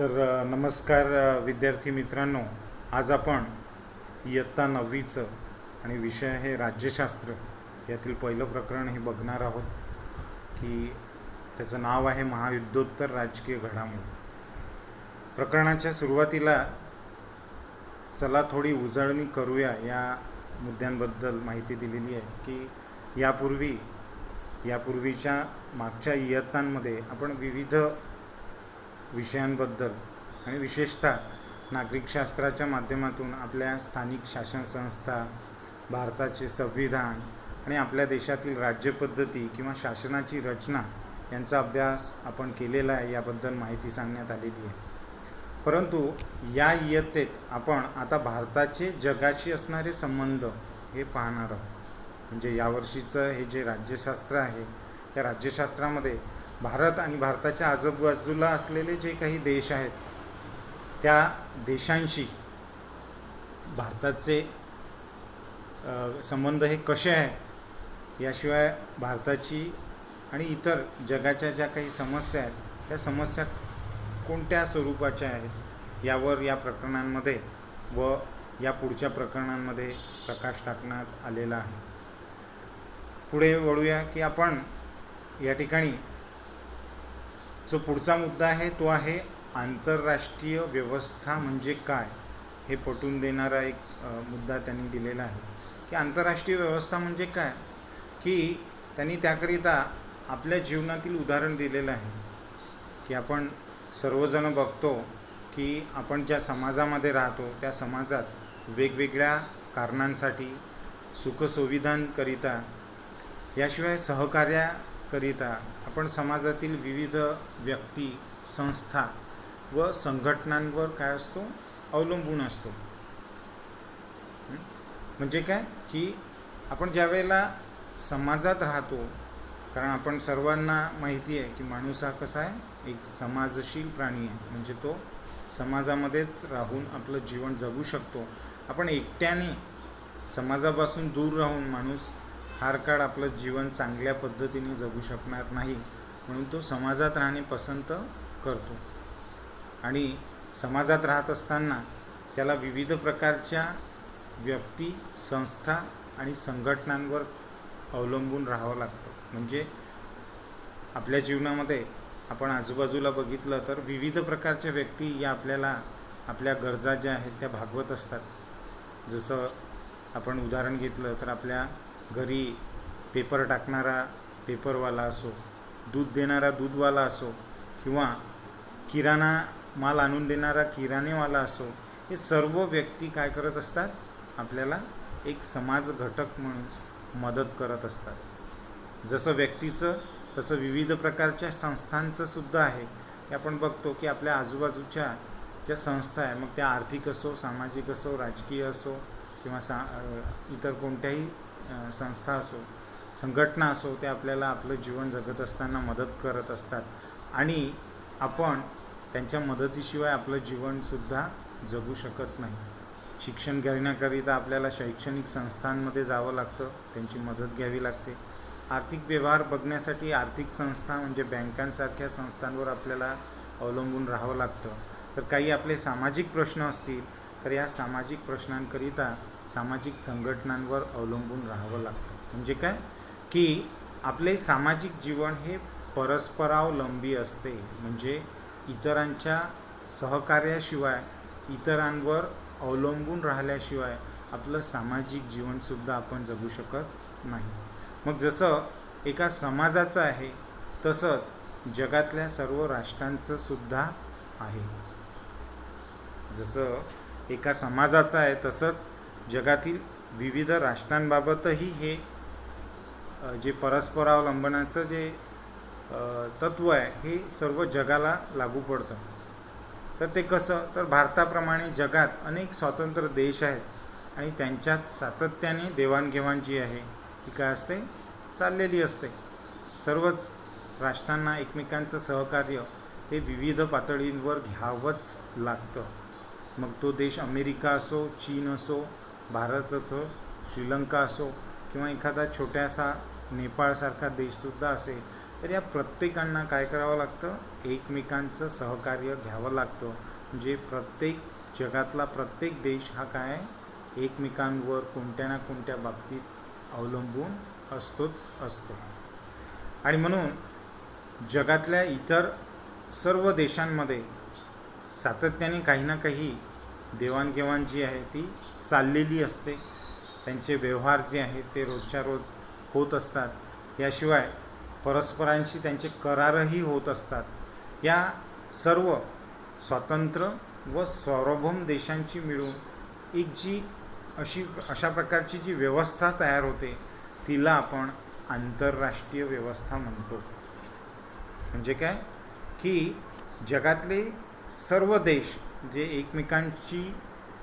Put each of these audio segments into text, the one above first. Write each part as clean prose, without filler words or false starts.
नमस्कार विद्यार्थी मित्रांनो. आज आपण इयत्ता 9वीचं आणि विषय आहे राज्यशास्त्र यातील पहिलं प्रकरण हे बघणार आहोत की त्याचं नाव आहे महायुद्धोत्तर राजकीय घडामोडी. प्रकरणाच्या सुरुवातीला चला थोडी उजळणी करूया या मुद्द्यांबद्दल माहिती दिलेली आहे की यापूर्वीच्या मागच्या इयत्तांमध्ये आपण विविध विषयांबद्दल आणि विशेषतः नागरिकशास्त्राच्या माध्यमातून आपल्या स्थानिक शासन संस्था, भारताचे संविधान आणि आपल्या देशातील राज्यपद्धती किंवा शासनाची रचना यांचा अभ्यास आपण केलेला आहे, याबद्दल माहिती सांगण्यात आलेली आहे. परंतु या इयत्तेत आपण आता भारताचे जगाशी असणारे संबंध हे पाहणार आहोत. म्हणजे यावर्षीचं हे जे राज्यशास्त्र आहे या राज्यशास्त्रामध्ये भारत आणि भारताच्या आजूबाजूला असलेले जे काही देश आहेत त्या देशांशी भारताचे संबंध हे कसे आहेत, याशिवाय भारताची आणि इतर जगाच्या ज्या काही समस्या आहेत त्या समस्या कोणत्या स्वरूपाच्या आहेत यावर या प्रकरणांमध्ये व या पुढच्या प्रकरणांमध्ये प्रकाश टाकण्यात आलेला आहे. पुढे वळूया की आपण या ठिकाणी जो पुढचा मुद्दा आहे तो आहे आंतरराष्ट्रीय व्यवस्था म्हणजे काय, हे पटवून देणारा एक मुद्दा त्यांनी दिलेला आहे की आंतरराष्ट्रीय व्यवस्था म्हणजे काय, की त्यांनी त्याकरिता आपल्या जीवनातील उदाहरण दिलेलं आहे की आपण सर्वजण बघतो की आपण ज्या समाजामध्ये राहतो त्या समाजात वेगवेगळ्या कारणांसाठी सुखसुविधांकरिता याशिवाय सहकार्याकरिता आपण समाजातील विविध व्यक्ती, संस्था व संघटनांवर काय असतो, अवलंबून असतो. म्हणजे काय की आपण ज्या वेळेला समाजात राहतो, कारण आपण सर्वांना माहिती आहे की माणूस हा कसा आहे, एक समाजशील प्राणी आहे. म्हणजे तो समाजामध्येच राहून आपलं जीवन जगू शकतो. आपण एकट्याने समाजापासून दूर राहून माणूस फार काळ आपलं जीवन चांगल्या पद्धतीने जगू शकणार नाही, म्हणून तो समाजात राहणे पसंत करतो. आणि समाजात राहत असताना त्याला विविध प्रकारच्या व्यक्ती, संस्था आणि संघटनांवर अवलंबून राहावं लागतं. म्हणजे आपल्या जीवनामध्ये आपण आजूबाजूला बघितलं तर विविध प्रकारच्या व्यक्ती या आपल्याला आपल्या गरजा ज्या आहेत त्या भागवत असतात. जसं आपण उदाहरण घेतलं तर आपल्या घरी पेपर टाकणारा पेपरवाला असो, दूध देणारा दूधवाला असो किंवा किराणा माल आणून देणारा किराणेवाला असो, हे सर्व व्यक्ती काय करत असतात, आपल्याला एक समाज घटक म्हणून मदत करत असतात. जसं व्यक्तीचं तसं विविध प्रकारच्या संस्थांचं सुद्धा आहे की आपण बघतो की आपल्या आजूबाजूच्या ज्या संस्था आहे, मग त्या आर्थिक असो, सामाजिक असो, राजकीय असो किंवा इतर कोणत्याही संस्था असो, संघटना असो, ते आपल्याला आपलं जीवन जगत असताना मदत करत असतात आणि आपण त्यांच्या मदतीशिवाय आपलं जीवनसुद्धा जगू शकत नाही. शिक्षण घेण्याकरिता आपल्याला शैक्षणिक संस्थांमध्ये जावं लागतं, त्यांची मदत घ्यावी लागते. आर्थिक व्यवहार बघण्यासाठी आर्थिक संस्था म्हणजे बँकांसारख्या संस्थांवर आपल्याला अवलंबून राहावं लागतं. तर काही आपले सामाजिक प्रश्न असतील तर या सामाजिक प्रश्नांकरिता सामाजिक संघटनांवर अवलंबून राहावं लागतं. म्हणजे काय की आपले सामाजिक जीवन हे परस्परावलंबी असते. म्हणजे इतरांच्या सहकार्याशिवाय, इतरांवर अवलंबून राहिल्याशिवाय आपलं सामाजिक जीवनसुद्धा आपण जगू शकत नाही. मग जसं एका समाजाचं आहे तसंच जगातल्या सर्व राष्ट्रांचं सुद्धा आहे. जसं एका समाजाचं आहे तसंच जगातील विविध राष्ट्रांबाबतही हे जे परस्परावलंबनाचं जे तत्त्व आहे हे सर्व जगाला लागू पडतं. तर ते कसं, तर भारताप्रमाणे जगात अनेक स्वतंत्र देश आहेत आणि त्यांच्यात सातत्याने देवाणघेवाण जी आहे ती काय असते, चाललेली असते. सर्वच राष्ट्रांना एकमेकांचं सहकार्य हे विविध पातळींवर घ्यावंच लागतं. मग तो देश अमेरिका असो, चीन असो, भारत असो, श्रीलंका असो किंवा एखादा छोट्यासा नेपाळसारखा देशसुद्धा असेल, तर या प्रत्येकांना काय करावं लागतं, एकमेकांचं सहकार्य घ्यावं लागतं. म्हणजे प्रत्येक जगातला प्रत्येक देश हा काय एकमेकांवर कोणत्या ना कोणत्या बाबतीत अवलंबून असतोच असतो. आणि म्हणून जगातल्या इतर सर्व देशांमध्ये सातत्याने काही ना काही देवाणघेवाण जी आहे ती चाललेली असते. त्यांचे व्यवहार जे आहेत ते रोजच्या रोज होत असतात. याशिवाय परस्परांशी त्यांचे करारही होत असतात. या सर्व स्वतंत्र व सार्वभौम देशांची मिळून एक जी अशा प्रकारची जी व्यवस्था तयार होते तिला आपण आंतरराष्ट्रीय व्यवस्था म्हणतो. म्हणजे काय की जगातले सर्व देश जे एकमेकांची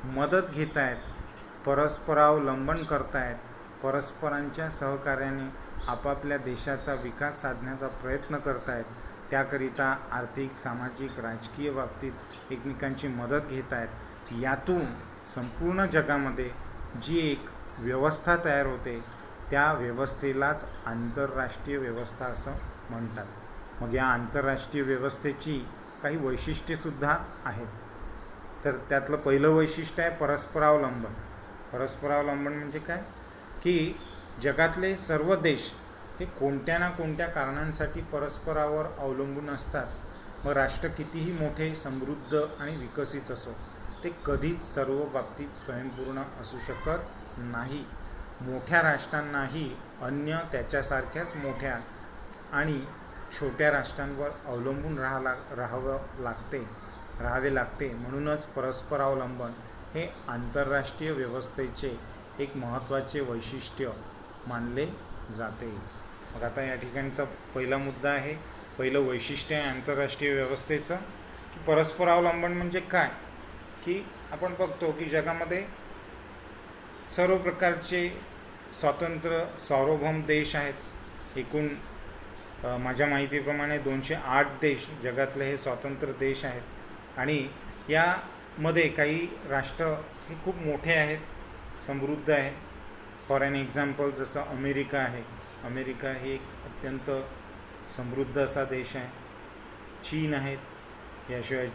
मदत घेत आहेत, परस्परावलंबन करत आहेत, परस्परांच्या सहकार्याने आपापल्या देशाचा विकास साधण्याचा प्रयत्न करत आहेत, त्याकरिता आर्थिक, सामाजिक, राजकीय बाबतीत एकमेकांची मदत घेत आहेत. यातून संपूर्ण जगामध्ये जी एक व्यवस्था तयार होते त्या व्यवस्थेलाच आंतरराष्ट्रीय व्यवस्था असं म्हणतात. मग या आंतरराष्ट्रीय व्यवस्थेची काही वैशिष्ट्येसुद्धा आहेत. तर त्यातलं पहिलं वैशिष्ट्य आहे परस्परावलंबन. परस्परावलंबन म्हणजे काय की जगातले सर्व देश हे कोणत्या ना कोणत्या कारणांसाठी परस्परावर अवलंबून असतात. मग राष्ट्र कितीही मोठे, समृद्ध आणि विकसित असो, ते कधीच सर्व बाबतीत स्वयंपूर्ण असू शकत नाही. मोठ्या राष्ट्रांनाही अन्य त्याच्यासारख्याच मोठ्या आणि छोट्या राष्ट्रांवर अवलंबून राहावे लागते. म्हणूनच परस्परावलंबन हे आंतरराष्ट्रीय व्यवस्थेचे एक महत्त्वाचे वैशिष्ट्य मानले जाते. मग आता या ठिकाणचा पहिला मुद्दा आहे, पहिलं वैशिष्ट्य आहे आंतरराष्ट्रीय व्यवस्थेचं की परस्परावलंबन म्हणजे काय की आपण बघतो की जगामध्ये सर्व प्रकारचे स्वतंत्र सार्वभौम देश आहेत. एकूण माझ्या माहितीप्रमाणे 208 देश जगातले हे स्वतंत्र देश आहेत. आणि यामध्ये काही राष्ट्र हे खूप मोठे आहेत, समृद्ध आहेत. फॉर ॲन एक्झाम्पल जसं अमेरिका आहे. अमेरिका हे एक अत्यंत समृद्ध असा देश आहे. चीन आहेत, याशिवाय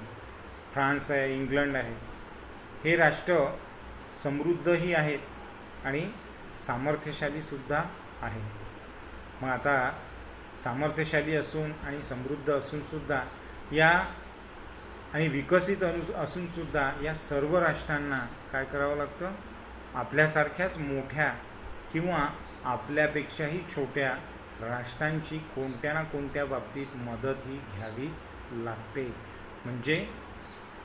फ्रान्स आहे, इंग्लंड आहे. हे राष्ट्र समृद्धही आहेत आणि सामर्थ्यशालीसुद्धा आहेत. मग आता सामर्थ्यशाली असून आणि समृद्ध असूनसुद्धा या आणि विकसित असूनसुद्धा या सर्व राष्ट्रांना काय करावं लागतं, आपल्यासारख्याच मोठ्या किंवा आपल्यापेक्षाही छोट्या राष्ट्रांची कोणत्या ना कोणत्या बाबतीत मदत ही घ्यावीच लागते. म्हणजे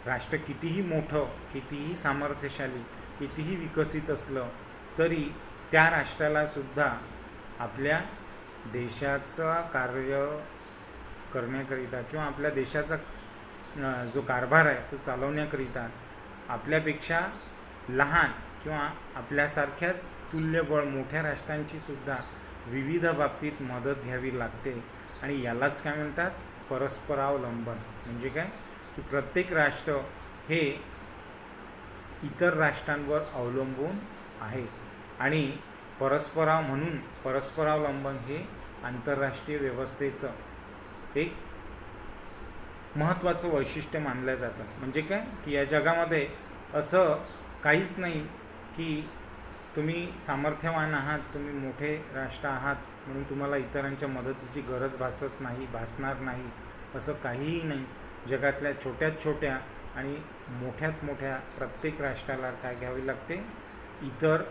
राष्ट्र कितीही मोठं, कितीही सामर्थ्यशाली, कितीही विकसित असलं तरी त्या राष्ट्रालासुद्धा आपल्या देशाचं कार्य करण्याकरिता किंवा आपल्या देशाचा जो कारभार आहे तो चालवण्याकरिता आपल्यापेक्षा लहान किंवा आपल्यासारख्याच तुल्यबळ मोठ्या राष्ट्रांचीसुद्धा विविध बाबतीत मदत घ्यावी लागते. आणि यालाच काय म्हणतात, परस्परावलंबन. म्हणजे काय की प्रत्येक राष्ट्र हे इतर राष्ट्रांवर अवलंबून आहे. आणि म्हणून परस्परावलंबन हे आंतरराष्ट्रीय व्यवस्थेचं एक महत्त्वाचं वैशिष्ट्य मानलं जातं. म्हणजे काय की या जगामध्ये असं काहीच नाही की तुम्ही सामर्थ्यवान आहात, तुम्ही मोठे राष्ट्र आहात म्हणून तुम्हाला इतरांच्या मदतीची गरज भासणार नाही, असं काहीही नाही. जगातल्या छोट्यात छोट्या आणि मोठ्यात मोठ्या प्रत्येक राष्ट्राला काय घ्यावी लागते, इतर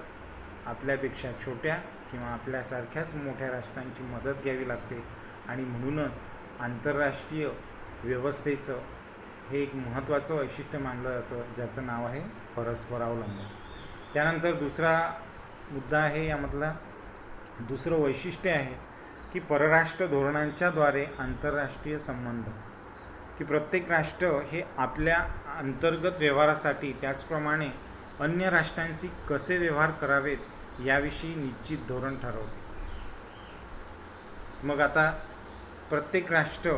आपल्यापेक्षा छोट्या किंवा आपल्यासारख्याच मोठ्या राष्ट्रांची मदत घ्यावी लागते. आणि म्हणूनच आंतरराष्ट्रीय व्यवस्थेचं हे एक महत्त्वाचं वैशिष्ट्य मानलं जातं, ज्याचं नाव आहे परस्परावलंबन. त्यानंतर दुसरा मुद्दा आहे, यामधला दुसरं वैशिष्ट्य आहे की परराष्ट्र धोरणांच्या द्वारे आंतरराष्ट्रीय संबंध. की प्रत्येक राष्ट्र हे आपल्या अंतर्गत व्यवहारासाठी त्याचप्रमाणे अन्य राष्ट्रांची कसे व्यवहार करावेत याविषयी निश्चित धोरण ठरवते. मग आता प्रत्येक राष्ट्र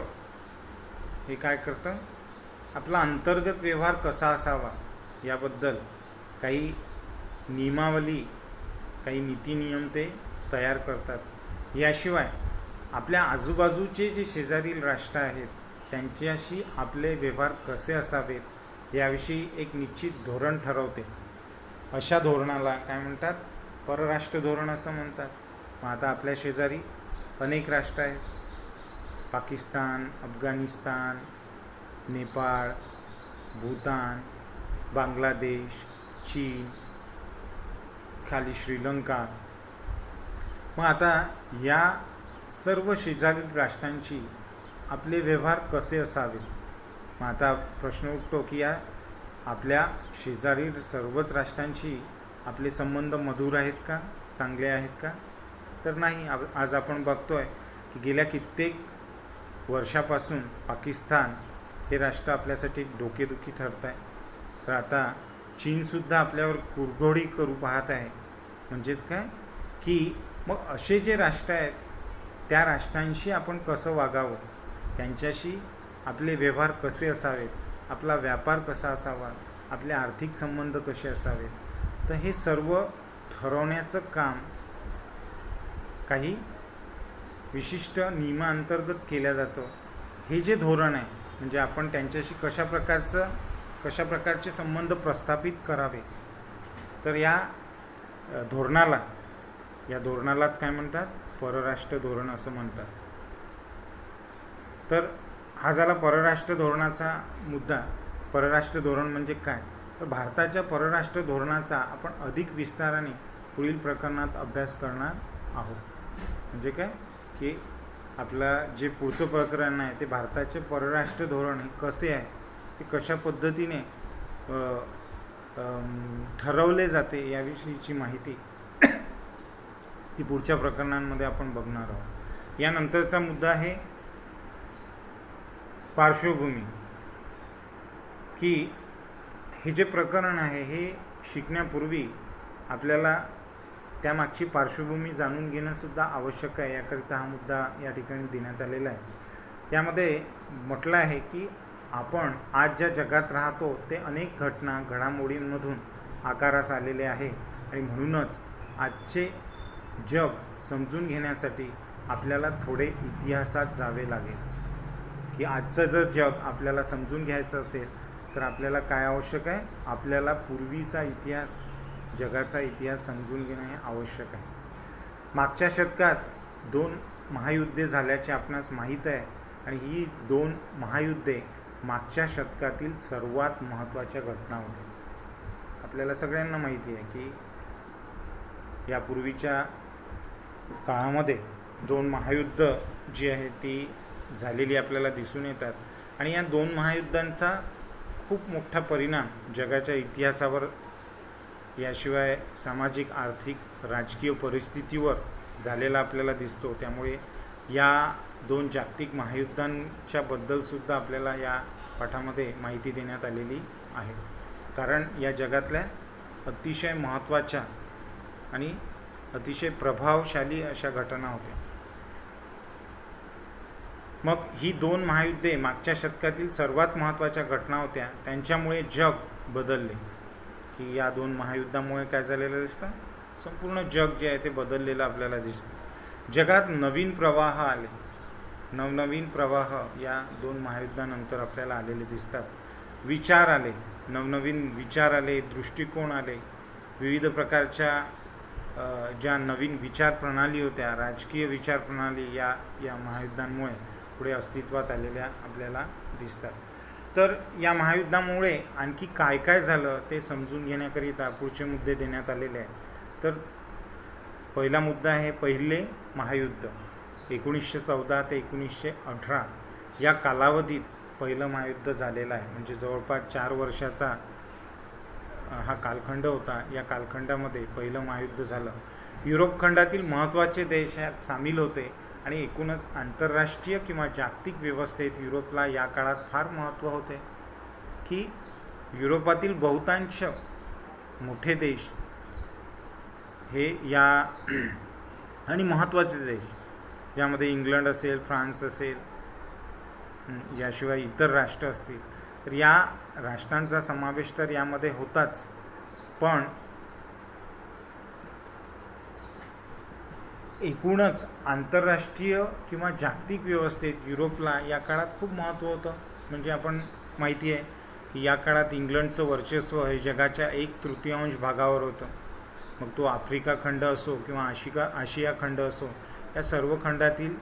हे काय करतं, आपला अंतर्गत व्यवहार कसा असावा याबद्दल काही नियमावली, काही नीतिनियम ते तयार करतात. याशिवाय आपल्या आजूबाजूचे जे शेजारील राष्ट्र आहेत त्यांच्याशी आपले व्यवहार कसे असावेत याविषयी एक निश्चित धोरण ठरवते. अशा धोरणाला काय म्हणतात? परराष्ट्र धोरण असं म्हणतात. मग आता आपल्या शेजारी अनेक राष्ट्र आहेत. पाकिस्तान, अफगाणिस्तान, नेपाळ, भूतान, बांगलादेश, चीन, खाली श्रीलंका. मग आता या सर्व शेजारील राष्ट्रांची आपले व्यवहार कसे असावेत? मग आता प्रश्न उठतो की या आपल्या शेजारील सर्वच राष्ट्रांशी आपले संबंध मधुर आहेत का, चांगले आहेत का? तर नाही. आज आपण बघतोय की गेल्या कित्येक वर्षापासून पाकिस्तान हे राष्ट्र आपल्यासाठी डोकेदुखी ठरत आहे. तर आता चीनसुद्धा आपल्यावर कुरघोडी करू पाहत आहे. म्हणजेच काय की मग असे जे राष्ट्र आहेत त्या राष्ट्रांशी आपण कसं वागावं, त्यांच्याशी आपले व्यवहार कसे असावेत, आपला व्यापार कसा असावा, आपले आर्थिक संबंध कसे असावेत, तर हे सर्व ठरवण्याचं काम काही विशिष्ट नियमांतर्गत केलं जातं. हे जे धोरण आहे म्हणजे आपण त्यांच्याशी कशा प्रकारचे संबंध प्रस्थापित करावे, तर या धोरणालाच काय म्हणतात? परराष्ट्र धोरण असं म्हणतात. तर हा झाला परराष्ट्र धोरणाचा मुद्दा. परराष्ट्र धोरण म्हणजे काय? तर भारताच्या परराष्ट्र धोरणाचा आपण अधिक विस्ताराने पुढील प्रकरणात अभ्यास करणार आहोत. म्हणजे काय की आपलं जे पुढचं प्रकरण आहे ते भारताचे परराष्ट्र धोरण हे कसे आहे, ते कशा पद्धतीने ठरवले जाते याविषयीची माहिती ती पुढच्या प्रकरणांमध्ये आपण बघणार आहोत. यानंतरचा मुद्दा आहे पार्श्वभूमी. की हे जे प्रकरण आहे हे शिकण्यापूर्वी आपल्याला त्यामागची पार्श्वभूमी जाणून घेणंसुद्धा आवश्यक आहे. याकरिता हा मुद्दा या ठिकाणी देण्यात आलेला आहे. यामध्ये म्हटलं आहे की आपण आज ज्या जगात राहतो ते अनेक घडामोडींमधून आकारास आलेले आहे आणि म्हणूनच आजचे जग समजून घेण्यासाठी आपल्याला थोडे इतिहासात जावे लागेल. की आजचं जर जग आपल्याला समजून घ्यायचं असेल तर आपल्याला काय आवश्यक आहे? आपल्याला पूर्वीचा इतिहास, जगाचा इतिहास समजून घेणं हे आवश्यक आहे. मागच्या शतकात 2 महायुद्धे झाल्याचे आपणास माहीत आहे आणि ही 2 महायुद्धे मागच्या शतकातील सर्वात महत्त्वाच्या घटना होत्या. आपल्याला सगळ्यांना माहिती आहे की यापूर्वीच्या काळामध्ये 2 महायुद्ध जी आहे ती झालेली आपल्याला दिसून येतात आणि या 2 महायुद्धांचा खूप मोठा परिणाम जगाच्या इतिहासावर, याशिवाय सामाजिक, आर्थिक, राजकीय परिस्थितीवर झालेला आपल्याला दिसतो. त्यामुळे या 2 जागतिक महायुद्धांच्या बद्दलसुद्धा आपल्याला या पाठामध्ये माहिती देण्यात आलेली आहे. कारण या जगातल्या अतिशय महत्त्वाच्या आणि अतिशय प्रभावशाली अशा घटना होत्या. मग ही 2 महायुद्धे मागच्या शतकातील सर्वात महत्त्वाच्या घटना होत्या. त्यांच्यामुळे जग बदलले. की या 2 महायुद्धामुळे काय झालेलं दिसतं? संपूर्ण जग जे आहे ते बदललेलं आपल्याला दिसतं. जगात नवीन प्रवाह आले. नवनवीन प्रवाह या 2 महायुद्धानंतर आपल्याला आलेले दिसतात. विचार आले, नवनवीन विचार आले, दृष्टिकोन आले. विविध प्रकारच्या ज्या नवीन विचार प्रणाली होत्या, राजकीय विचार प्रणाली या महायुद्धांमुळे पुढे अस्तित्वात आलेल्या आपल्याला दिसतात. तर या महायुद्धामुळे आणखी काय काय झालं ते समजून घेण्याकरिता पुढचे मुद्दे देण्यात आलेले आहेत. तर पहिला मुद्दा आहे पहिले महायुद्ध. 1914 ते 1918 या कालावधीत पहिलं महायुद्ध झालेलं आहे. म्हणजे जवळपास 4 वर्षाचा हा कालखंड होता. या कालखंडामध्ये पहिलं महायुद्ध झालं. युरोप खंडातील महत्त्वाचे देश यात सामील होते आणि एकूणच आंतरराष्ट्रीय किंवा जागतिक व्यवस्थेत युरोपला या काळात फार महत्त्व होते. की युरोपातील बहुतांश मोठे देश हे या आणि महत्त्वाचे देश ज्यामध्ये इंग्लंड असेल, फ्रान्स असेल, याशिवाय इतर राष्ट्र असतील, तर या राष्ट्रांचा समावेश तर यामध्ये होताच. पण एकूणच आंतरराष्ट्रीय किंवा जागतिक व्यवस्थेत युरोपला या काळात खूप महत्त्व होतं. म्हणजे आपण माहिती आहे की या काळात इंग्लंडचं वर्चस्व हे जगाच्या 1/3 भागावर होतं. मग तो आफ्रिका खंड असो किंवा आशिया खंड असो, या सर्व खंडातील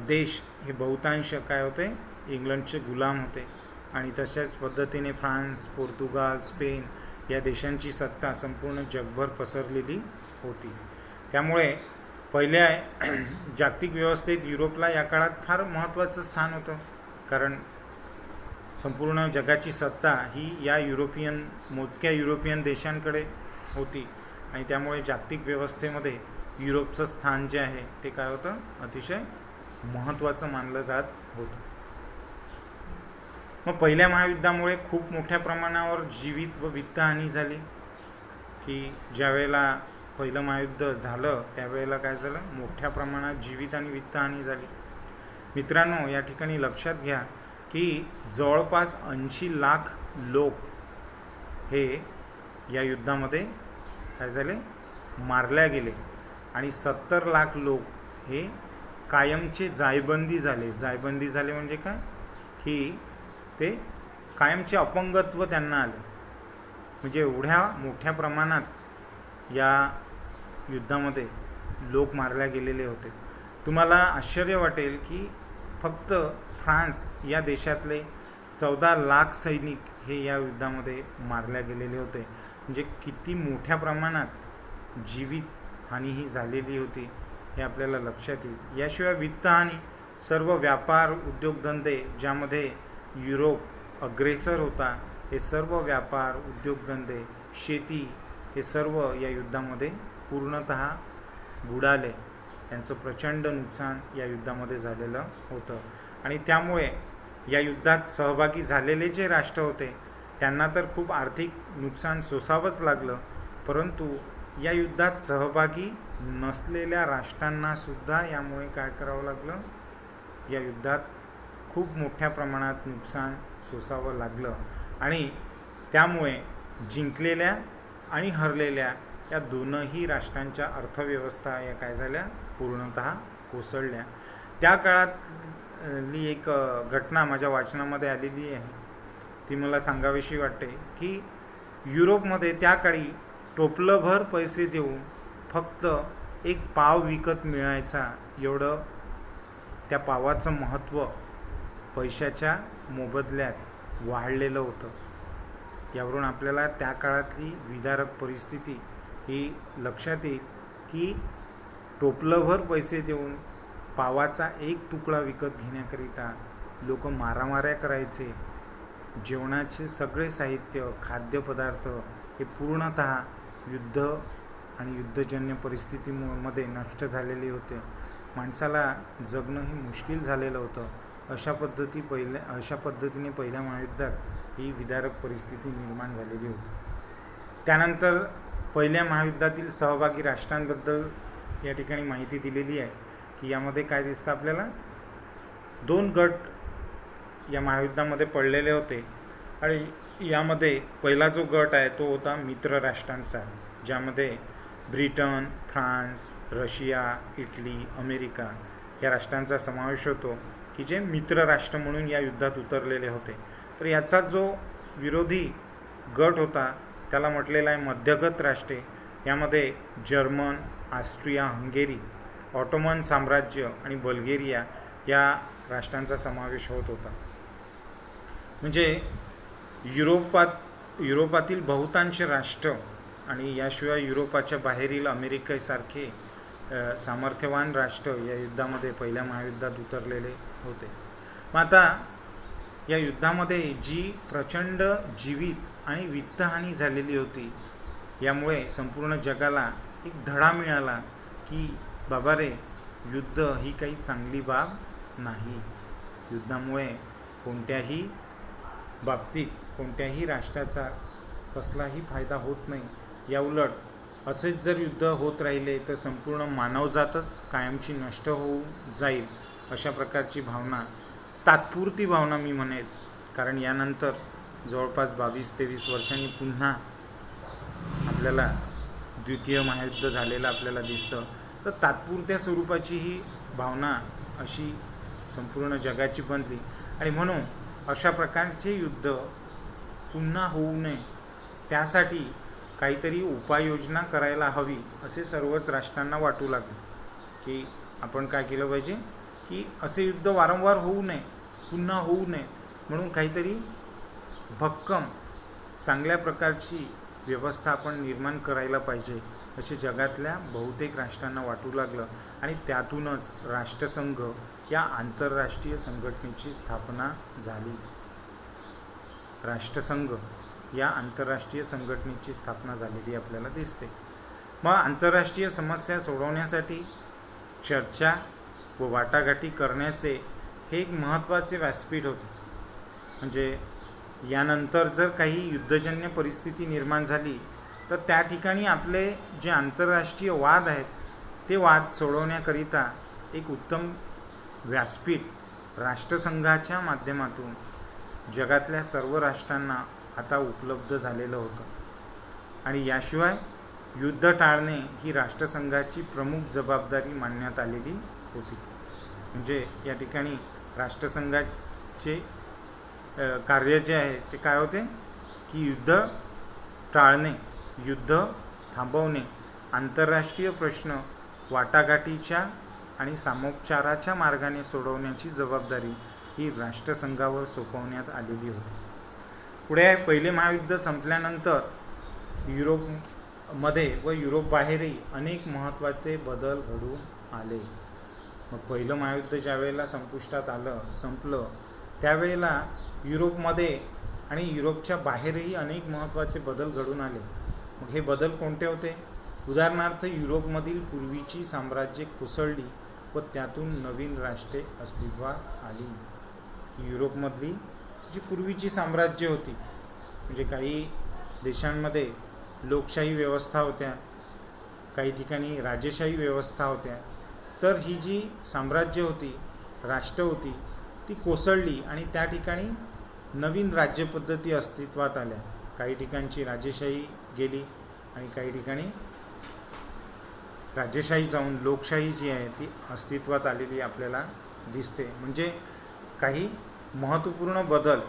देश हे बहुतांश काय होते, इंग्लंडचे गुलाम होते. आणि तशाच पद्धतीने फ्रान्स, पोर्तुगाल, स्पेन या देशांची सत्ता संपूर्ण जगभर पसरलेली होती. त्यामुळे पहिल्या जागतिक व्यवस्थेत युरोपला या काळात फार महत्त्वाचं स्थान होतं. कारण संपूर्ण जगाची सत्ता ही या मोजक्या युरोपियन देशांकडे होती. आणि त्यामुळे जागतिक व्यवस्थेमध्ये युरोपचं स्थान जे आहे ते काय होतं, अतिशय महत्त्वाचं मानलं जात होतं. मग पहिल्या महायुद्धामुळे खूप मोठ्या प्रमाणावर जीवित व वित्तहानी झाली. की ज्यावेळेला पहिलं महायुद्ध झालं त्यावेळेला काय झालं, मोठ्या प्रमाणात जीवित आणि वित्तहानी झाली. मित्रांनो, या ठिकाणी लक्षात घ्या की जवळपास 80 लाख लोक हे या युद्धामध्ये काय झाले, मारल्या गेले. आणि 70 लाख लोक हे कायमचे जायबंदी झाले. जायबंदी झाले म्हणजे काय, की ते कायमचे अपंगत्व त्यांना आले. म्हणजे एवढ्या मोठ्या प्रमाणात या युद्धामध्ये लोक मारल्या गेलेले होते. तुम्हाला आश्चर्य वाटेल की फक्त फ्रान्स या देशातले 14 लाख सैनिक हे या युद्धामध्ये मारल्या गेलेले होते. म्हणजे किती मोठ्या प्रमाणात जीवित हानी ही झालेली होती हे आपल्याला लक्षात येईल. याशिवाय वित्तहानी, सर्व व्यापार उद्योगधंदे ज्यामध्ये युरोप अग्रेसर होता, हे सर्व व्यापार उद्योगधंदे, शेती हे सर्व या युद्धामध्ये पूर्णतः बुडाले. त्यांचं प्रचंड नुकसान या युद्धामध्ये झालेलं होतं. आणि त्यामुळे या युद्धात सहभागी झालेले जे राष्ट्र होते त्यांना तर खूप आर्थिक नुकसान सोसावंच लागलं. परंतु या युद्धात सहभागी नसलेल्या राष्ट्रांनासुद्धा यामुळे काय करावं लागलं, या युद्धात खूप मोठ्या प्रमाणात नुकसान सोसावं लागलं. आणि त्यामुळे जिंकलेल्या आणि हरलेल्या या दोनही राष्ट्रांच्या अर्थव्यवस्था या काय झाल्या, पूर्णतः कोसळल्या. त्या काळातली एक घटना माझ्या वाचनामध्ये आलेली आहे, ती मला सांगावीशी वाटते. की युरोपमध्ये त्या काळी टोपलंभर पैसे देऊन फक्त एक पाव विकत मिळायचा, एवढं त्या पावाचं महत्त्व पैशाच्या मोबदल्यात वाढलेलं होतं. यावरून आपल्याला त्या काळातली विदारक परिस्थिती ही लक्षात येईल की टोपलंभर पैसे देऊन पावाचा एक तुकडा विकत घेण्याकरिता लोक मारामाऱ्या करायचे. जेवणाचे सगळे साहित्य, खाद्यपदार्थ हे पूर्णतः युद्ध आणि युद्धजन्य परिस्थितीमध्ये नष्ट झालेले होते. माणसाला जगणंही मुश्किल झालेलं होतं. अशा पद्धतीने पहिल्या महायुद्धात ही विदारक परिस्थिती निर्माण झालेली होती. त्यानंतर पहिल्या महायुद्धातील सहभागी राष्ट्रांबद्दल या ठिकाणी माहिती दिलेली आहे की यामध्ये काय दिसतं आपल्याला, 2 गट या महायुद्धामध्ये पडलेले होते. आणि यामध्ये पहिला जो गट आहे तो होता मित्र राष्ट्रांचा, ज्यामध्ये Britain, France, Russia, Italy, America या राष्ट्रांचा समावेश होतो की जे मित्र राष्ट्र म्हणून या युद्धात उतरलेले होते. तर याचा जो विरोधी गट होता त्याला म्हटलेला आहे मध्यगत राष्ट्रे. यामध्ये जर्मन, ऑस्ट्रिया हंगेरी, ऑटोमन साम्राज्य आणि बल्गेरिया या राष्ट्रांचा समावेश होत होता. म्हणजे युरोपातील बहुतांश राष्ट्र आणि याशिवाय युरोपाच्या बाहेरील अमेरिकेसारखे सामर्थ्यवान राष्ट्र या युद्धामध्ये पहिल्या महायुद्धात उतरलेले होते. मग आता या युद्धामध्ये जी प्रचंड जीवित आणि वित्तहानी झालेली होती, यामुळे संपूर्ण जगाला एक धडा मिळाला की बाबा रे, युद्ध ही काही चांगली बाब नाही. युद्धामुळे कोणत्याही बाबतीत कोणत्याही राष्ट्राचा कसलाही फायदा होत नाही. याउलट असेच जर युद्ध होत राहिले तर संपूर्ण मानवजातच कायमची नष्ट होऊन जाईल, अशा प्रकारची भावना, तात्पुरती भावना मी म्हणेल. कारण यानंतर जवळपास 22-23 वर्षांनी पुन्हा आपल्याला द्वितीय महायुद्ध झालेलं आपल्याला दिसतं. तर तर तात्पुरत्या स्वरूपाची ही भावना अशी संपूर्ण जगाची बनली आणि म्हणून अशा प्रकारचे युद्ध पुन्हा होऊ नये त्यासाठी काहीतरी उपाययोजना करायला हवी असे सर्वच राष्ट्रांना वाटू लागले की आपण काय केलं पाहिजे की असे युद्ध वारंवार होऊ नये, पुन्हा होऊ नये म्हणून काहीतरी भक्कम चांगल्या प्रकारची व्यवस्था आपण निर्माण करायला पाहिजे असे जगातल्या बहुतेक राष्ट्रांना वाटू लागलं आणि त्यातूनच राष्ट्रसंघ या आंतरराष्ट्रीय संघटनेची स्थापना झाली. राष्ट्रसंघ या आंतरराष्ट्रीय संघटनेची स्थापना झालेली आपल्याला दिसते. मग आंतरराष्ट्रीय समस्या सोडवण्यासाठी चर्चा व वाटाघाटी करण्याचे हे एक महत्त्वाचे व्यासपीठ होते. म्हणजे यानंतर जर काही युद्धजन्य परिस्थिती निर्माण झाली तर त्या ठिकाणी आपले जे आंतरराष्ट्रीय वाद आहेत ते वाद सोडवण्याकरिता एक उत्तम व्यासपीठ राष्ट्रसंघाच्या माध्यमातून जगातल्या सर्व राष्ट्रांना आता उपलब्ध झालेलं होतं. आणि याशिवाय युद्ध टाळणे ही राष्ट्रसंघाची प्रमुख जबाबदारी मानण्यात आलेली होती. म्हणजे या ठिकाणी राष्ट्रसंघाचे कार्य जे आहे ते काय होते की युद्ध टाळणे, युद्ध थांबवणे, आंतरराष्ट्रीय प्रश्न वाटाघाटीच्या आणि सामोपचाराच्या मार्गाने सोडवण्याची जबाबदारी ही राष्ट्रसंघावर सोपवण्यात आलेली होती. पुढे पहिले महायुद्ध संपल्यानंतर युरोपमध्ये व युरोपबाहेरही अनेक महत्त्वाचे बदल घडून आले. मग पहिलं महायुद्ध ज्या वेळेला संपुष्टात संपलं त्यावेळेला युरोपमध्ये आणि युरोपच्या बाहेरही अनेक महत्त्वाचे बदल घडून आले. मग हे बदल कोणते होते? उदाहरणार्थ युरोपमधील पूर्वीची साम्राज्ये कोसळली व त्यातून नवीन राष्ट्रे अस्तित्वात आली. युरोपमधली जी पूर्वीची साम्राज्य होती म्हणजे काही देशांमध्ये लोकशाही व्यवस्था होत्या, काही ठिकाणी राजेशाही व्यवस्था होत्या, तर ही जी साम्राज्य होती, राष्ट्र होती ती कोसळली आणि त्या ठिकाणी नवीन राज्यपद्धती अस्तित्वात आल्या. काही ठिकाणची राजेशाही गेली आणि काही ठिकाणी राजेशाही जाऊन लोकशाही जी आहे ती अस्तित्वात आलेली आपल्याला दिसते. म्हणजे काही महत्त्वपूर्ण बदल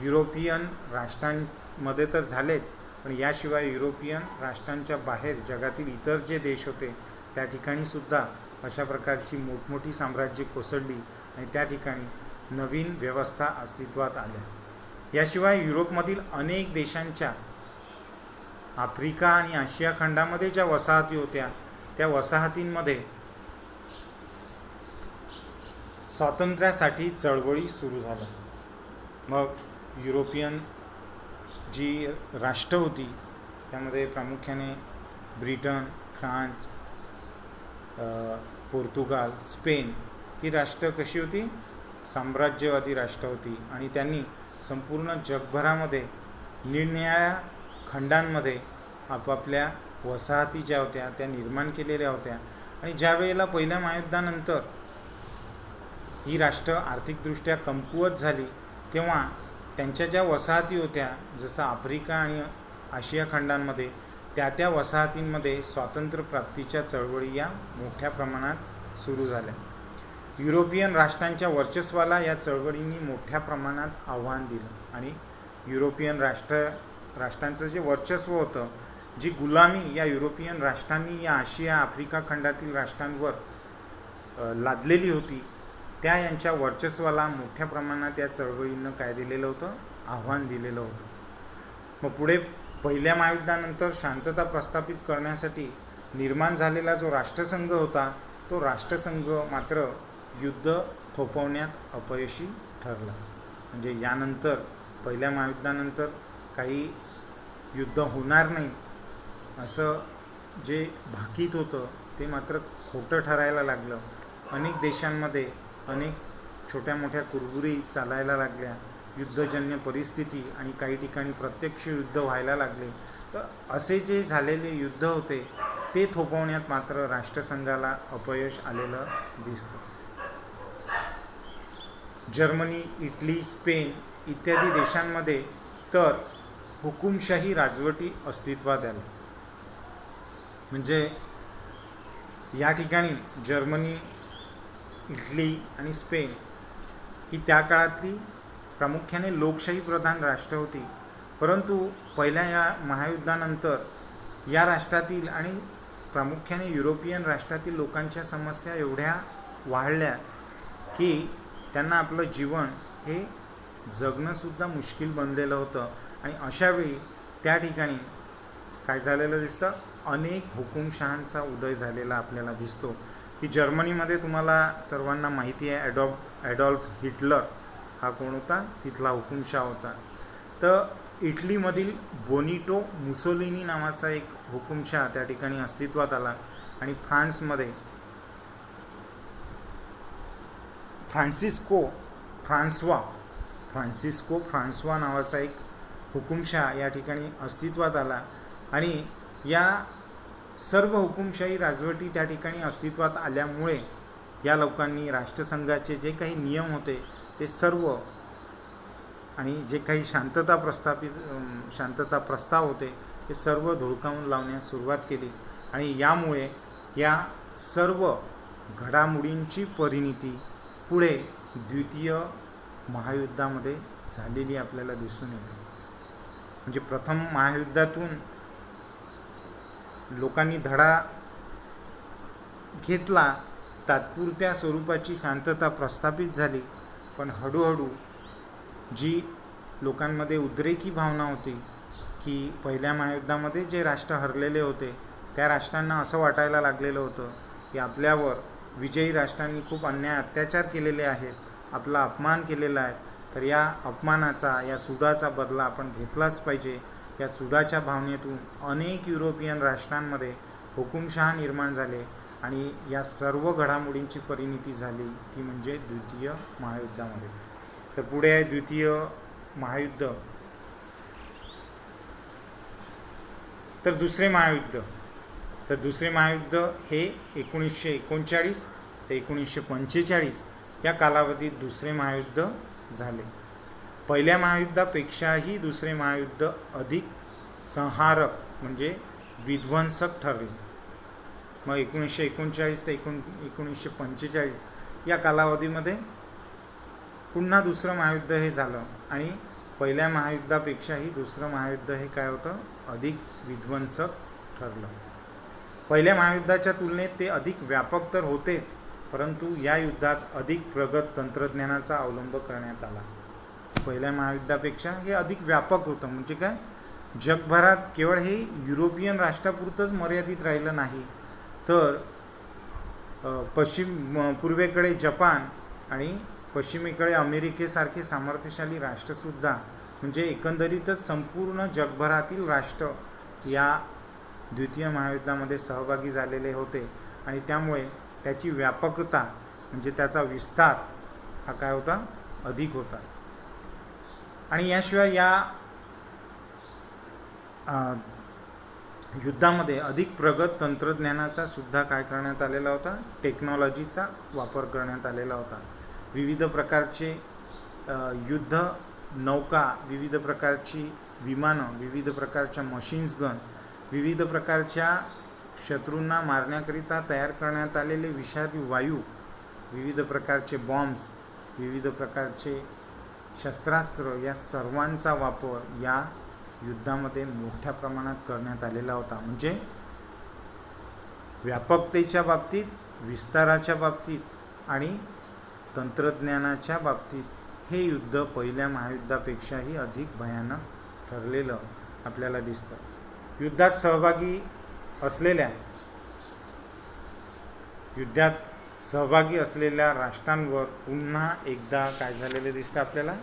युरोपियन राष्ट्रांमध्ये तर झालेच, पण याशिवाय युरोपियन राष्ट्रांच्या बाहेर जगातील इतर जे देश होते त्या ठिकाणीसुद्धा अशा प्रकारची मोठमोठी साम्राज्ये कोसळली आणि त्या ठिकाणी नवीन व्यवस्था अस्तित्वात आल्या. याशिवाय युरोपमधील अनेक देशांच्या आफ्रिका आणि आशिया खंडामध्ये ज्या वसाहती होत्या त्या वसाहतींमध्ये स्वातंत्र्यासाठी चळवळी सुरू झाल्या. मग युरोपियन जी राष्ट्र होती त्यामध्ये प्रामुख्याने ब्रिटन, फ्रान्स, पोर्तुगाल, स्पेन ही राष्ट्र कशी होती? साम्राज्यवादी राष्ट्र होती आणि त्यांनी संपूर्ण जगभरामध्ये निरनिराळ्या खंडांमध्ये आपापल्या वसाहती ज्या होत्या त्या निर्माण केलेल्या होत्या. आणि ज्या वेळेला पहिल्या महायुद्धानंतर ही राष्ट्र आर्थिकदृष्ट्या कमकुवत झाली तेव्हा त्यांच्या ज्या वसाहती होत्या जसं आफ्रिका आणि आशिया खंडांमध्ये त्या वसाहतींमध्ये स्वातंत्र्यप्राप्तीच्या चळवळी या मोठ्या प्रमाणात सुरू झाल्या. युरोपियन राष्ट्रांच्या वर्चस्वाला या चळवळींनी मोठ्या प्रमाणात आव्हान दिलं आणि युरोपियन राष्ट्रांचं जे वर्चस्व होतं, जी गुलामी या युरोपियन राष्ट्रांनी या आशिया आफ्रिका खंडातील राष्ट्रांवर लादलेली होती त्या यांच्या वर्चस्वाला मोठ्या प्रमाणात या चळवळींनं काय दिलेलं होतं? आव्हान दिलेलं होतं. मग पुढे पहिल्या महायुद्धानंतर शांतता प्रस्थापित करण्यासाठी निर्माण झालेला जो राष्ट्रसंघ होता तो राष्ट्रसंघ मात्र युद्ध थोपवण्यात अपयशी ठरला. म्हणजे यानंतर पहिल्या महायुद्धानंतर काही युद्ध होणार नाही असं जे भाकीत होतं ते मात्र खोटं ठरायला लागलं. अनेक देशांमध्ये अनेक छोट्या मोठ्या कुरबुरी चालायला लागल्या, युद्धजन्य परिस्थिती आणि काही ठिकाणी प्रत्यक्ष युद्ध व्हायला लागले. तर असे जे झालेले युद्ध होते ते थोपवण्यात मात्र राष्ट्रसंघाला अपयश आलेलं दिसतं. जर्मनी, इटली, स्पेन इत्यादी देशांमध्ये तर हुकुमशाही राजवटी अस्तित्वात आल्या. म्हणजे या ठिकाणी जर्मनी, इटली आणि स्पेन ही त्या काळातली प्रामुख्याने लोकशाही प्रधान राष्ट्र होती. परंतु पहिल्या या महायुद्धानंतर या राष्ट्रातील आणि प्रामुख्याने युरोपियन राष्ट्रातील लोकांच्या समस्या एवढ्या वाढल्या की त्यांना आपलं जीवन हे जगणंसुद्धा मुश्किल बनलेलं होतं. आणि अशावेळी त्या ठिकाणी काय झालेलं दिसतं, अनेक हुकुमशहांचा उदय झालेला आपल्याला दिसतो. की जर्मनीमध्ये तुम्हाला सर्वांना माहिती आहे ॲडॉल्फ हिटलर हा कोण होता, तिथला हुकुमशाह होता. तर इटलीमधील बोनिटो मुसोलिनी नावाचा एक हुकुमशाह त्या ठिकाणी अस्तित्वात आला. आणि फ्रान्समध्ये फ्रान्सिस्को फ्रान्सवा नावाचा एक हुकुमशाह या ठिकाणी अस्तित्वात आला. आणि या सर्व हुकुमशाही राजवटी त्या ठिकाणी अस्तित्वात आल्यामुळे या लोकांनी राष्ट्रसंघाचे जे काही नियम होते ते सर्व आणि जे काही शांतता प्रस्ताव होते ते सर्व धुडकावून लावण्यास सुरुवात केली. आणि यामुळे या सर्व घडामोडींची परिणती पुढे द्वितीय महायुद्धामध्ये झालेली आपल्याला दिसून येते. म्हणजे प्रथम महायुद्धातून लोकांनी धडा घेतला, तात्पुरत्या स्वरूपाची शांतता प्रस्थापित झाली. पण हळूहळू जी लोकांमध्ये उद्रेकी भावना होती की पहिल्या महायुद्धामध्ये जे राष्ट्र हरलेले होते त्या राष्ट्रांना असं वाटायला लागलेलं होतं की आपल्यावर विजयी राष्ट्रांनी खूप अन्याय अत्याचार केलेले आहेत, आपला अपमान केलेला आहे, तर या अपमानाचा, या सुडाचा बदला आपण घेतलाच पाहिजे. या सुडाच्या भावनेतून अनेक युरोपियन राष्ट्रांमध्ये हुकुमशहा निर्माण झाले आणि या सर्व घडामोडींची परिणती झाली ती म्हणजे द्वितीय महायुद्धामध्ये. तर पुढे आहे द्वितीय महायुद्ध. तर दुसरे महायुद्ध हे 1939 ते 1945 या कालावधीत दुसरे महायुद्ध झाले. पहिल्या महायुद्धापेक्षाही दुसरे महायुद्ध अधिक संहारक म्हणजे विध्वंसक ठरले. मग 1939 ते 1945 या कालावधीमध्ये पुन्हा दुसरं महायुद्ध हे झालं आणि पहिल्या महायुद्धापेक्षाही दुसरं महायुद्ध हे काय होतं, अधिक विध्वंसक ठरलं. पहिल्या महायुद्धाच्या तुलनेत ते अधिक व्यापक तर होतेच, परंतु या युद्धात अधिक प्रगत तंत्रज्ञानाचा अवलंब करण्यात आला. पहिल्या महायुद्धापेक्षा हे अधिक व्यापक होतं. म्हणजे काय, जगभरात केवळ हे युरोपियन राष्ट्रापुरतंच मर्यादित राहिलं नाही, तर पूर्वेकडे जपान आणि पश्चिमेकडे अमेरिकेसारखे सामर्थ्यशाली राष्ट्रसुद्धा, म्हणजे एकंदरीतच संपूर्ण जगभरातील राष्ट्र या द्वितीय महायुद्धामध्ये सहभागी झालेले होते. आणि त्यामुळे त्याची व्यापकता म्हणजे त्याचा विस्तार हा काय होता, अधिक होता. आणि याशिवाय या युद्धामध्ये अधिक प्रगत तंत्रज्ञानाचा सुद्धा काय करण्यात आलेला होता, टेक्नॉलॉजीचा वापर करण्यात आलेला होता. विविध प्रकारचे युद्ध नौका, विविध प्रकारची विमानं, विविध प्रकारच्या मशीन्स गन, विविध प्रकारच्या शत्रूंना मारण्याकरिता तयार करण्यात आलेले विषारी वायू, विविध प्रकारचे बॉम्ब्स, विविध प्रकारचे शस्त्रास्त्र या सर्वांचा वापर या युद्धामध्ये मोठ्या प्रमाणात करण्यात आलेला होता. म्हणजे व्यापकतेच्या बाबतीत, विस्ताराच्या बाबतीत आणि तंत्रज्ञानाच्या बाबतीत हे युद्ध पहिल्या महायुद्धापेक्षाही अधिक भयानक ठरलेलं आपल्याला दिसतं. युद्धात सहभागी असलेल्या राष्ट्रांवर पुन्हा एकदा काय झालेलं दिसतं आपल्याला,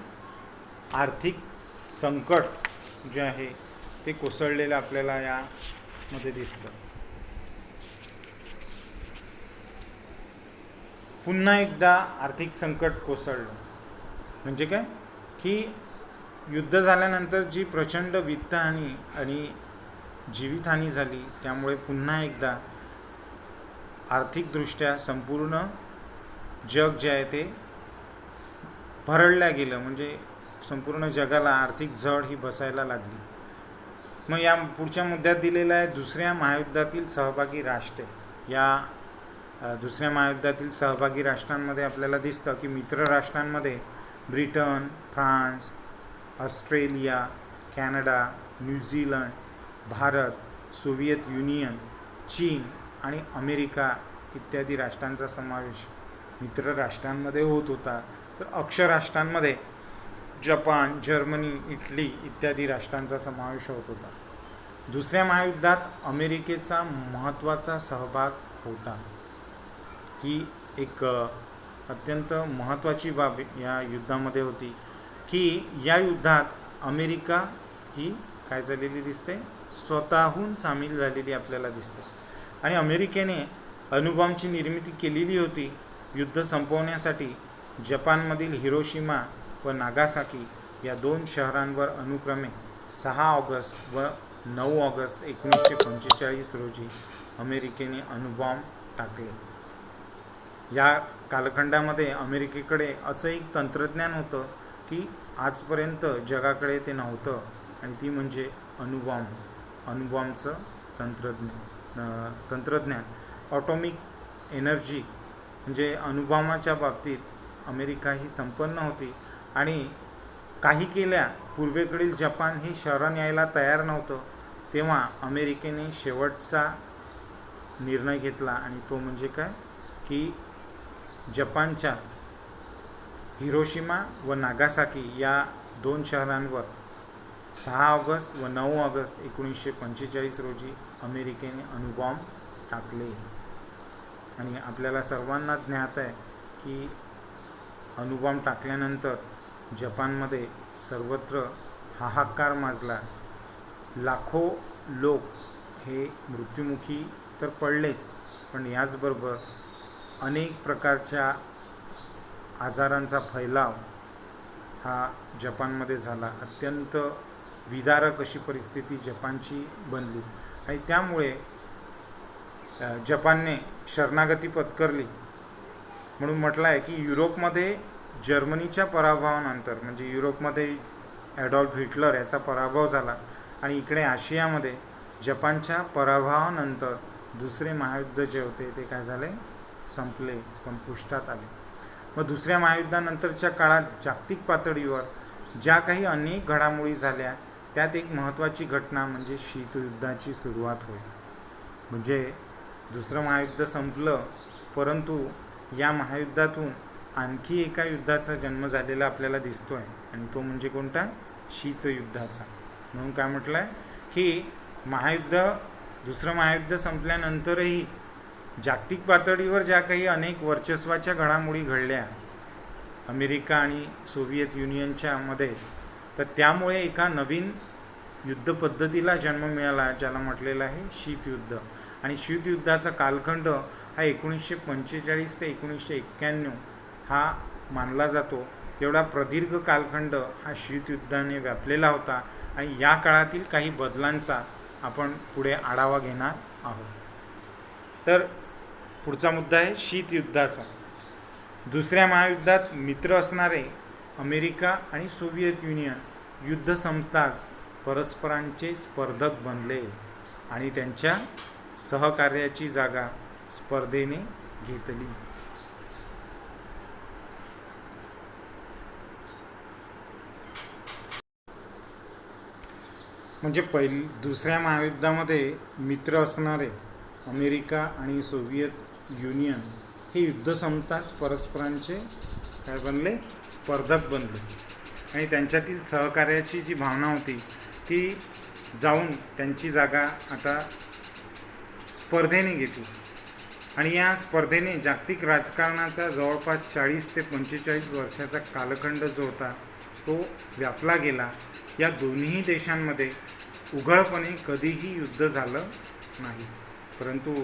आर्थिक संकट जे आहे ते कोसळलेलं आपल्याला यामध्ये दिसतं. पुन्हा एकदा आर्थिक संकट कोसळलं म्हणजे काय की युद्ध झाल्यानंतर जी प्रचंड वित्तहानी आणि जीवितहानी झाली, त्यामुळे पुन्हा एकदा आर्थिकदृष्ट्या संपूर्ण जग जे आहे ते भरडल्या गेलं. म्हणजे संपूर्ण जगाला आर्थिक झळ ही बसायला लागली. मग या पुढच्या मुद्द्यात दिलेला आहे दुसऱ्या महायुद्धातील सहभागी राष्ट्रे. या दुसऱ्या महायुद्धातील सहभागी राष्ट्रांमध्ये आपल्याला दिसतं की मित्र राष्ट्रांमध्ये Britain, France, Australia, Canada, New Zealand, Bharat, Soviet union, चीन आणि अमेरिका इत्यादी राष्ट्रांचा समावेश मित्र राष्ट्रांमध्ये होत होता. तर अक्ष राष्ट्रांमध्ये जपान, जर्मनी, इटली इत्यादी राष्ट्रांचा समावेश होत होता. दुसऱ्या महायुद्धात अमेरिकेचा महत्त्वाचा सहभाग होता. ही एक अत्यंत महत्त्वाची बाब या युद्धामध्ये होती की या युद्धात अमेरिका ही काय झालेली दिसते, स्वतःहून सामील झालेली आपल्याला दिसते. आणि अमेरिकेने अणुबॉम्बची निर्मिती केलेली होती. युद्ध संपवण्यासाठी जपानमधील हिरोशिमा व नागासाकी या 2 शहरांवर अनुक्रमे 6 ऑगस्ट व 9 ऑगस्ट 1945 रोजी अमेरिकेने अणुबॉम्ब टाकले. या कालखंडामध्ये अमेरिकेकडे असं एक तंत्रज्ञान होतं की आजपर्यंत जगाकडे ते नव्हतं, आणि ती म्हणजे अणुबॉम्बचं तंत्रज्ञान. ऑटोमिक एनर्जी म्हणजे अणुबॉम्बाच्या बाबतीत अमेरिका ही संपन्न होती. आणि काही केल्या पूर्वेकडील जपान हे शरण यायला तयार नव्हतं, तेव्हा अमेरिकेने शेवटचा निर्णय घेतला, आणि तो म्हणजे काय की जपानच्या हिरोशिमा व नागासाकी या 2 शहरांवर 6 ऑगस्ट व 9 ऑगस्ट 1945 रोजी अमेरिकेने अणुबॉम्ब टाकले. आणि आपल्याला सर्वांना ज्ञात आहे की अणुबॉम्ब टाकल्यानंतर जपानमध्ये सर्वत्र हाहाकार माजला. लाखो लोक हे मृत्युमुखी तर पडलेच, पण याचबरोबर अनेक प्रकारच्या आजारांचा फैलाव हा जपानमध्ये झाला. अत्यंत विदारक अशी परिस्थिती जपानची बनली, आणि त्यामुळे जपानने शरणागती पत्करली. म्हणून म्हटलं आहे की युरोपमध्ये जर्मनीच्या पराभवानंतर, म्हणजे युरोपमध्ये ॲडॉल्फ हिटलर याचा पराभव झाला, आणि इकडे आशियामध्ये जपानच्या पराभवानंतर दुसरे महायुद्ध जे होते ते काय झाले, संपुष्टात आले. मग दुसऱ्या महायुद्धानंतरच्या काळात जागतिक पातळीवर ज्या काही अनेक घडामोडी झाल्या, त्यात एक महत्त्वाची घटना म्हणजे शीतयुद्धाची सुरुवात होईल. म्हणजे दुसरं महायुद्ध संपलं, परंतु या महायुद्धातून आणखी एका युद्धाचा जन्म झालेला आपल्याला दिसतो आहे, आणि तो म्हणजे कोणता, शीतयुद्धाचा. म्हणून काय म्हटलं आहे की दुसरं महायुद्ध संपल्यानंतरही जागतिक पातळीवर ज्या काही अनेक वर्चस्वाच्या घडामोडी घडल्या अमेरिका आणि सोव्हिएत युनियनच्या मध्ये, तर त्यामुळे एका नवीन युद्धपद्धतीला जन्म मिळाला, ज्याला म्हटलेलं आहे शीतयुद्ध. आणि शीतयुद्धाचा कालखंड हा 1945 ते 1991 हा मानला जातो. एवढा प्रदीर्घ कालखंड हा शीतयुद्धाने व्यापलेला होता, आणि या काळातील काही बदलांचा आपण पुढे आढावा घेणार आहोत. तर पुढचा मुद्दा आहे शीतयुद्धाचा. दुसऱ्या महायुद्धात मित्र असणारे अमेरिका आणि सोव्हिएत युनियन युद्ध संपताच परस्परांचे स्पर्धक बनले, आणि त्यांच्या सहकार्याची जागा स्पर्धेने घेतली. म्हणजे दुसऱ्या महायुद्धामध्ये मित्र असणारे अमेरिका आणि सोव्हिएत युनियन हे युद्ध संपताच परस्परांचे काय बनले, स्पर्धक बनले, आणि त्यांच्यातील सहकार्याची जी भावना होती ती जाऊन त्यांची जागा आता स्पर्धेने घेतली. आणि या स्पर्धेने जागतिक राजकारणाचा जवळपास 40 ते 45 वर्षाचा कालखंड जो होता तो व्यापला गेला. या दोन्ही देशांमध्ये उघडपणे कधीही युद्ध झालं नाही, परंतु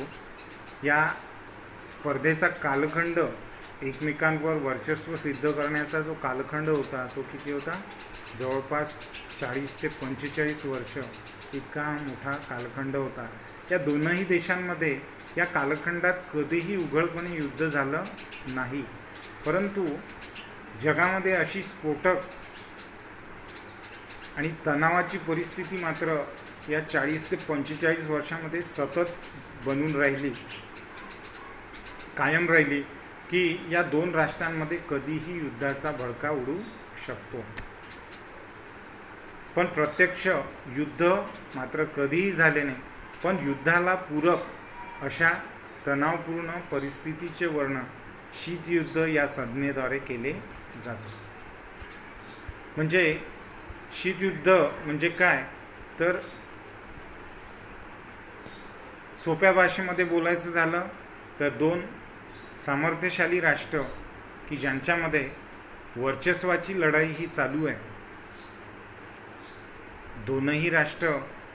या स्पर्धेचा कालखंड, एकमेकांवर वर्चस्व सिद्ध करण्याचा जो कालखंड होता तो किती होता, जवळपास 40 ते 45 वर्ष इतका मोठा कालखंड होता. या दोनही देशांमध्ये या कालखंडात कधीही उघडपणे युद्ध झालं नाही, परंतु जगामध्ये अशी स्फोटक आणि तणावाची परिस्थिती मात्र या 40 ते 45 वर्षामध्ये सतत बनून राहिली. कायम राहिली की या दोन राष्ट्रांमध्ये कधीही युद्धाचा भडका उडू शकतो. पण प्रत्यक्ष युद्ध मात्र कधीही झाले नाही. पण युद्धाला पूरक अशा तणावपूर्ण परिस्थितीचे वर्णन शीतयुद्ध या संज्ञेद्वारे केले जाते. म्हणजे शीतयुद्ध म्हणजे काय, तर सोप्या भाषेमध्ये बोलायचं झालं तर दोन सामर्थ्यशाली राष्ट्र की ज्यांच्यामध्ये वर्चस्वाची लढाई ही चालू आहे. दोनही राष्ट्र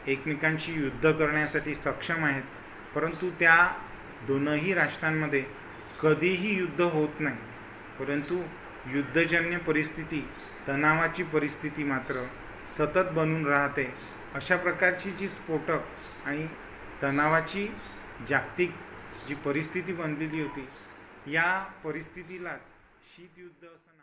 एकमेकांशी युद्ध करण्यासाठी सक्षम आहेत, परंतु त्या दोनही राष्ट्रांमध्ये कधीही युद्ध होत नाही. परंतु युद्धजन्य परिस्थिती, तणावाची परिस्थिती मात्र सतत बनून राहते. अशा प्रकारची जी स्फोटक आणि तणावाची जागतिक जी परिस्थिती बनलेली होती, या परिस्थितीलाच शीतयुद्ध असं